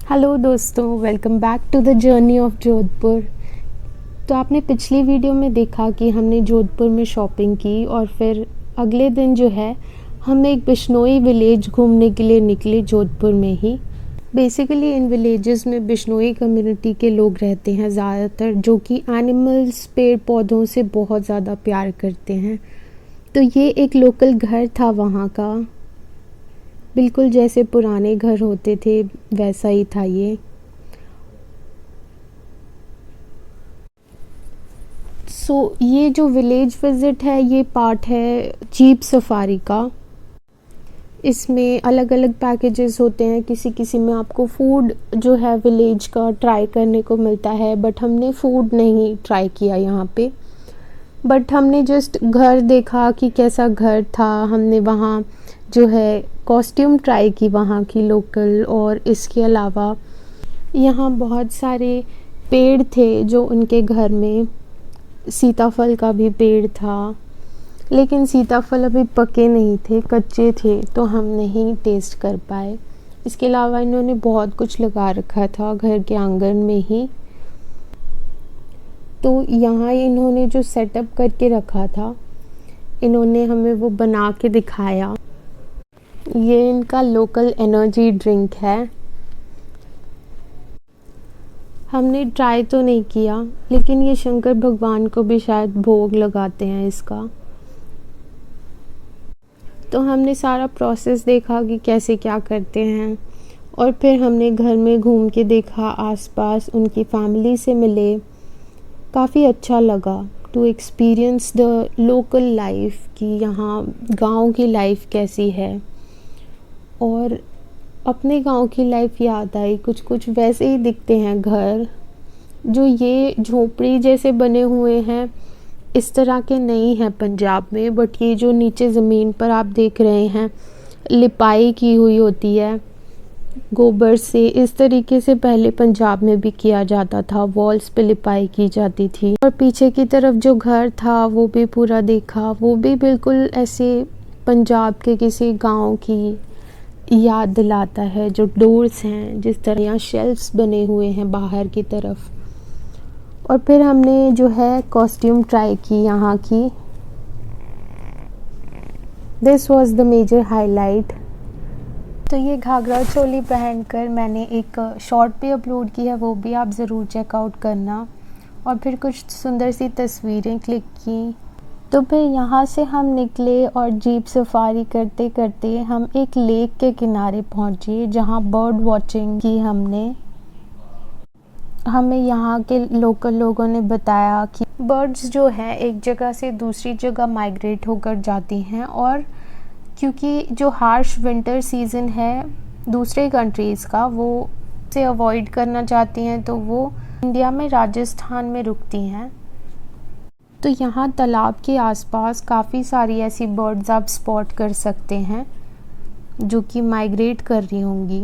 Hello दोस्तों, welcome back to the journey of Jodhpur. तो आपने पिछली वीडियो में देखा कि हमने जोधपुर में शॉपिंग की और फिर अगले दिन जो है हम एक बिश्नोई विलेज घूमने के लिए निकले जोधपुर में ही। बेसिकली इन विलेजेस में बिश्नोई कम्युनिटी के लोग रहते हैं ज़्यादातर, जो कि एनिमल्स पेड़ पौधों से बहुत ज़्यादा प्यार करते हैं। तो ये एक लोकल घर था वहाँ का, बिल्कुल जैसे पुराने घर होते थे वैसा ही था ये। ये जो विलेज विज़िट है ये पार्ट है जीप सफारी का। इसमें अलग अलग पैकेजेस होते हैं, किसी किसी में आपको फूड जो है विलेज का ट्राई करने को मिलता है, बट हमने फूड नहीं ट्राई किया यहाँ पे। बट हमने जस्ट घर देखा कि कैसा घर था। हमने वहाँ जो है कॉस्ट्यूम ट्राई की वहाँ की लोकल, और इसके अलावा यहाँ बहुत सारे पेड़ थे जो उनके घर में। सीताफल का भी पेड़ था, लेकिन सीताफल अभी पके नहीं थे, कच्चे थे, तो हम नहीं टेस्ट कर पाए। इसके अलावा इन्होंने बहुत कुछ लगा रखा था घर के आंगन में ही। तो यहाँ इन्होंने जो सेटअप करके रखा था, इन्होंने हमें वो बना के दिखाया। ये इनका लोकल एनर्जी ड्रिंक है। हमने ट्राई तो नहीं किया, लेकिन ये शंकर भगवान को भी शायद भोग लगाते हैं इसका। तो हमने सारा प्रोसेस देखा कि कैसे क्या करते हैं, और फिर हमने घर में घूम के देखा, आसपास उनकी फैमिली से मिले। काफ़ी अच्छा लगा to experience the local life, कि यहाँ गांव की लाइफ कैसी है। और अपने गांव की लाइफ याद आई। कुछ कुछ वैसे ही दिखते हैं घर, जो ये झोपड़ी जैसे बने हुए हैं इस तरह के नहीं हैं पंजाब में। बट ये जो नीचे ज़मीन पर आप देख रहे हैं, लिपाई की हुई होती है गोबर से। इस तरीके से पहले पंजाब में भी किया जाता था, वॉल्स पे लिपाई की जाती थी। और पीछे की तरफ जो घर था वो भी पूरा देखा, वो भी बिल्कुल ऐसे पंजाब के किसी गांव की याद दिलाता है। जो डोर्स हैं, जिस तरह यहाँ शेल्फ्स बने हुए हैं बाहर की तरफ। और फिर हमने जो है कॉस्ट्यूम ट्राई की यहाँ की। This was the major highlight. तो ये घाघरा चोली पहनकर मैंने एक शॉर्ट भी अपलोड की है, वो भी आप ज़रूर चेकआउट करना। और फिर कुछ सुंदर सी तस्वीरें क्लिक की। तो फिर यहाँ से हम निकले और जीप सफारी करते करते हम एक लेक के किनारे पहुँचे, जहाँ बर्ड वॉचिंग की हमने। हमें यहाँ के लोकल लोगों ने बताया कि बर्ड्स जो हैं एक जगह से दूसरी जगह माइग्रेट होकर जाती हैं, और क्योंकि जो हार्श विंटर सीज़न है दूसरे कंट्रीज़ का, वो से अवॉइड करना चाहती हैं, तो वो इंडिया में राजस्थान में रुकती हैं। तो यहाँ तालाब के आसपास काफ़ी सारी ऐसी बर्ड्स आप स्पॉट कर सकते हैं जो कि माइग्रेट कर रही होंगी।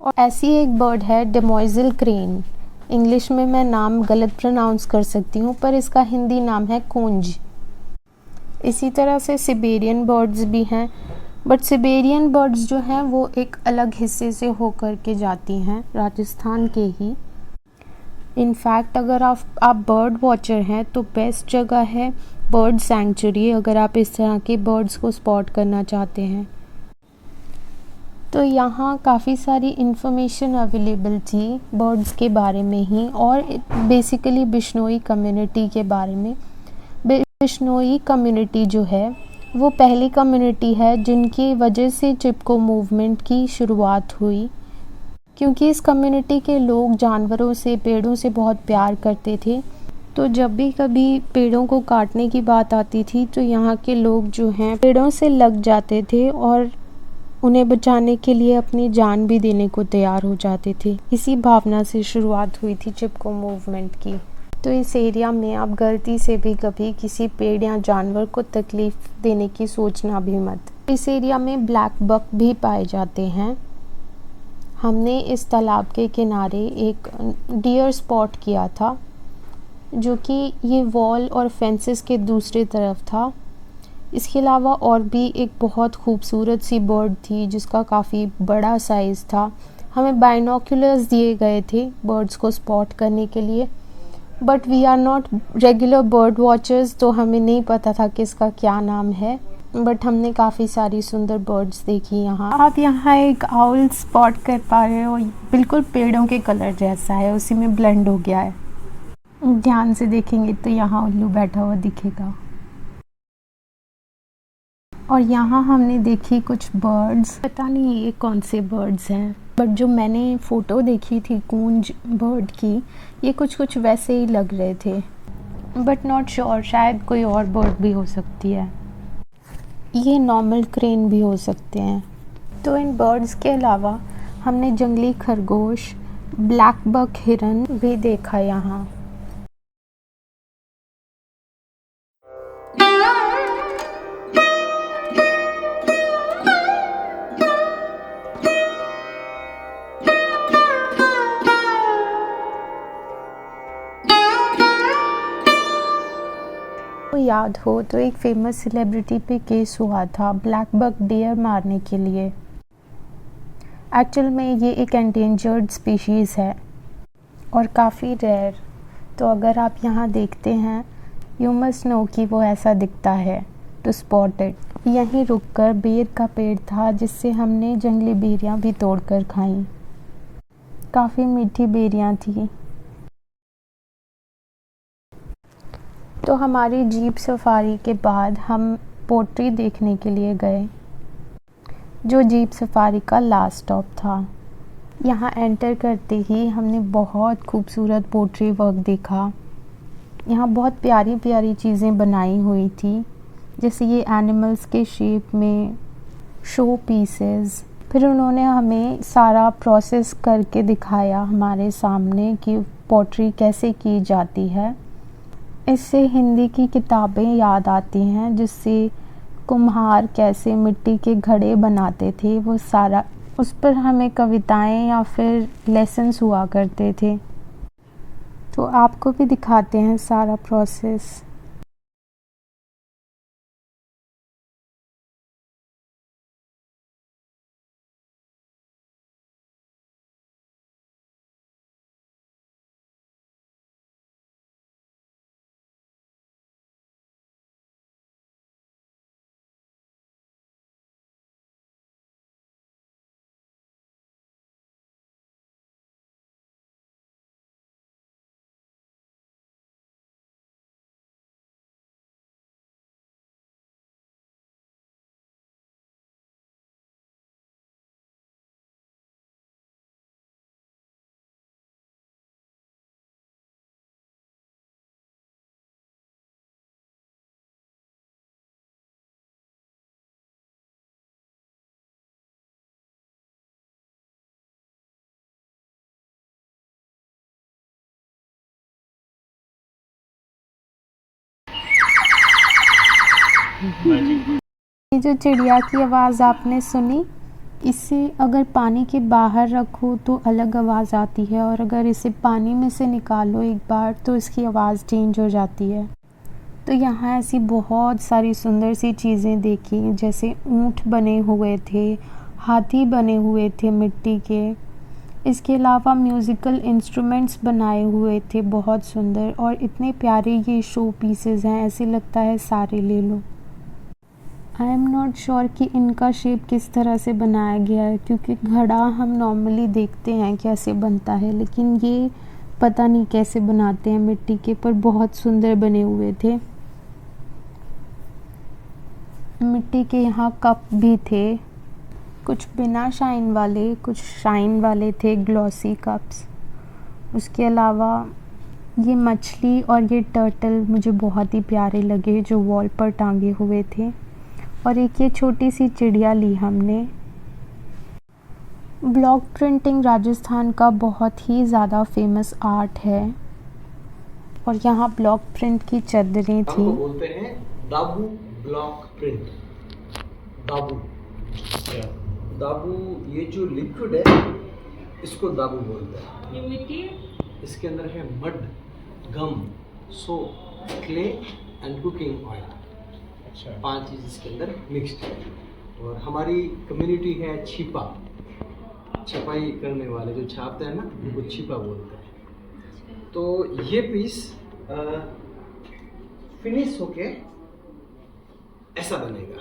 और ऐसी एक बर्ड है डेमोइजल क्रेन। इंग्लिश में मैं नाम गलत प्रोनाउंस कर सकती हूँ, पर इसका हिंदी नाम है कूंज। इसी तरह से सिबेरियन बर्ड्स भी हैं, बट सिबेरियन बर्ड्स जो हैं वो एक अलग हिस्से से होकर के जाती हैं, राजस्थान के ही। इनफैक्ट अगर आप बर्ड वॉचर हैं तो बेस्ट जगह है बर्ड सैंक्चुरी, अगर आप इस तरह के बर्ड्स को स्पॉट करना चाहते हैं। तो यहाँ काफ़ी सारी इन्फॉर्मेशन अवेलेबल थी बर्ड्स के बारे में ही, और बेसिकली बिश्नोई कम्युनिटी के बारे में। बिश्नोई कम्युनिटी जो है वो पहली कम्युनिटी है जिनकी वजह से चिपको मूवमेंट की शुरुआत हुई, क्योंकि इस कम्युनिटी के लोग जानवरों से, पेड़ों से बहुत प्यार करते थे। तो जब भी कभी पेड़ों को काटने की बात आती थी तो यहाँ के लोग जो हैं पेड़ों से लग जाते थे और उन्हें बचाने के लिए अपनी जान भी देने को तैयार हो जाते थे। इसी भावना से शुरुआत हुई थी चिपको मूवमेंट की। तो इस एरिया में आप गलती से भी कभी किसी पेड़ या जानवर को तकलीफ देने की सोचना भी मत। इस एरिया में ब्लैक बक भी पाए जाते हैं। हमने इस तालाब के किनारे एक डियर स्पॉट किया था, जो कि ये वॉल और फेंसेस के दूसरी तरफ था। इसके अलावा और भी एक बहुत खूबसूरत सी बर्ड थी जिसका काफ़ी बड़ा साइज़ था। हमें बाइनोक्यूलर्स दिए गए थे बर्ड्स को स्पॉट करने के लिए, but we are not regular bird watchers, तो हमें नहीं पता था कि इसका क्या नाम है। बट हमने काफ़ी सारी सुंदर बर्ड्स देखी यहाँ। आप यहाँ एक आउल स्पॉट कर पा रहे हो, बिल्कुल पेड़ों के कलर जैसा है, उसी में ब्लेंड हो गया है। ध्यान से देखेंगे तो यहाँ उल्लू बैठा हुआ दिखेगा। और यहाँ हमने देखी कुछ बर्ड्स, पता नहीं ये कौन से बर्ड्स हैं, बट जो मैंने फ़ोटो देखी थी कूंज बर्ड की, ये कुछ वैसे ही लग रहे थे, बट नॉट श्योर, शायद कोई और बर्ड भी हो सकती है। ये नॉर्मल क्रेन भी हो सकते हैं। तो इन बर्ड्स के अलावा हमने जंगली खरगोश, ब्लैक बक हिरन भी देखा यहाँ। याद हो तो एक फेमस सेलिब्रिटी पे केस हुआ था ब्लैक बक डियर मारने के लिए। एक्चुअल में ये एक एंडेंजर्ड स्पीशीज़ है और काफ़ी रेयर, तो अगर आप यहाँ देखते हैं यू मस्ट नो कि वो ऐसा दिखता है टू स्पॉट इट। यहीं रुककर बेर का पेड़ था जिससे हमने जंगली बेरियां भी तोड़कर खाईं। काफ़ी मीठी बेरियां थी। तो हमारी जीप सफारी के बाद हम पोट्री देखने के लिए गए, जो जीप सफारी का लास्ट स्टॉप था। यहाँ एंटर करते ही हमने बहुत खूबसूरत पोट्री वर्क देखा। यहाँ बहुत प्यारी प्यारी चीज़ें बनाई हुई थी, जैसे ये एनिमल्स के शेप में शो पीसेस। फिर उन्होंने हमें सारा प्रोसेस करके दिखाया हमारे सामने कि पोट्री कैसे की जाती है। इससे हिंदी की किताबें याद आती हैं, जिससे कुम्हार कैसे मिट्टी के घड़े बनाते थे, वो सारा उस पर हमें कविताएं या फिर लेसन्स हुआ करते थे। तो आपको भी दिखाते हैं सारा प्रोसेस। ये जो चिड़िया की आवाज़ आपने सुनी, इसे अगर पानी के बाहर रखो तो अलग आवाज़ आती है, और अगर इसे पानी में से निकालो एक बार तो इसकी आवाज़ चेंज हो जाती है। तो यहाँ ऐसी बहुत सारी सुंदर सी चीज़ें देखी, जैसे ऊँट बने हुए थे, हाथी बने हुए थे मिट्टी के। इसके अलावा म्यूज़िकल इंस्ट्रूमेंट्स बनाए हुए थे बहुत सुंदर, और इतने प्यारे ये शो पीसेस हैं, ऐसे लगता है सारे ले लो। आई एम नॉट श्योर कि इनका शेप किस तरह से बनाया गया है, क्योंकि घड़ा हम नॉर्मली देखते हैं कैसे बनता है, लेकिन ये पता नहीं कैसे बनाते हैं मिट्टी के, पर बहुत सुंदर बने हुए थे। मिट्टी के यहाँ कप भी थे, कुछ बिना शाइन वाले, कुछ शाइन वाले थे, ग्लॉसी कप्स। उसके अलावा ये मछली और ये टर्टल मुझे बहुत ही प्यारे लगे, जो वॉल पर टांगे हुए थे। और एक ये छोटी सी चिड़िया ली हमने। ब्लॉक प्रिंटिंग राजस्थान का बहुत ही ज़्यादा फेमस आर्ट है, और यहाँ ब्लॉक प्रिंट की चादरें थी। बोलते हैं दाबू ब्लॉक प्रिंट। दाबू दाबू, ये जो लिक्विड है इसको दाबू बोलते हैं। ये मिट्टी, इसके अंदर है mud, gum, soap, clay and cooking oil. अच्छा, 5 चीज़ इसके अंदर मिक्स्ड है। और हमारी कम्युनिटी है छिपा। छपाई करने वाले जो छापते हैं ना, उनको छिपा बोलते हैं। तो ये पीस फिनिश होके ऐसा बनेगा।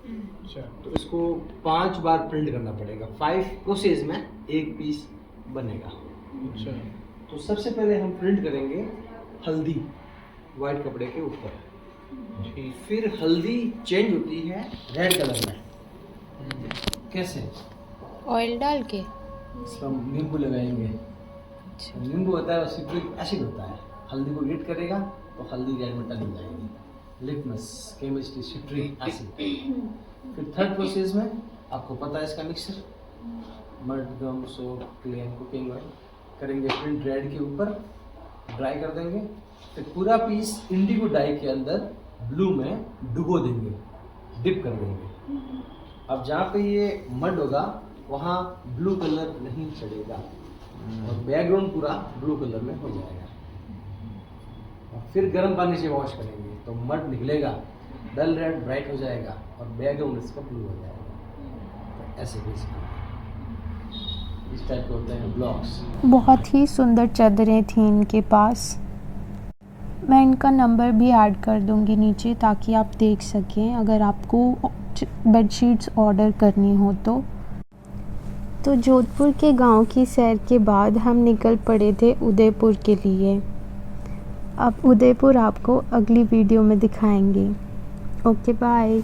अच्छा, तो इसको 5 बार प्रिंट करना पड़ेगा। 5 प्रोसेस में एक पीस बनेगा। अच्छा, तो सबसे पहले हम प्रिंट करेंगे हल्दी वाइट कपड़े के ऊपर। ठीक। फिर हल्दी चेंज होती है रेड कलर में। कैसे? ऑयल डाल के। इसका नींबू लगाएंगे। नींबू होता है सिट्रिक एसिड होता है, हल्दी को हीट करेगा तो हल्दी रेड में टल जाएगी। Litmus chemistry citric acid. फिर थर्ड प्रोसेस में आपको पता है इसका mixer, mud gum soap clay cooking oil करेंगे प्रिंट रेड के ऊपर, ड्राई कर देंगे। फिर पूरा पीस इंडिगो डाई के अंदर ब्लू में डुबो देंगे, डिप कर देंगे। अब जहाँ पे ये मड होगा वहाँ ब्लू कलर नहीं चढ़ेगा और बैकग्राउंड पूरा ब्लू कलर में हो जाएगा। और फिर गर्म पानी से वॉश करेंगे तो मड निकलेगा, डल रेड ब्राइट हो जाएगा और बैकग्राउंड इसका ब्लू हो जाएगा। तो ऐसे पीस इस टाइप के होते हैं ब्लॉक्स। बहुत ही सुंदर चादरें थी इनके पास। मैं इनका नंबर भी ऐड कर दूंगी नीचे ताकि आप देख सकें अगर आपको बेडशीट्स ऑर्डर करनी हो तो जोधपुर के गांव की सैर के बाद हम निकल पड़े थे उदयपुर के लिए। अब उदयपुर आपको अगली वीडियो में दिखाएंगे। Okay bye.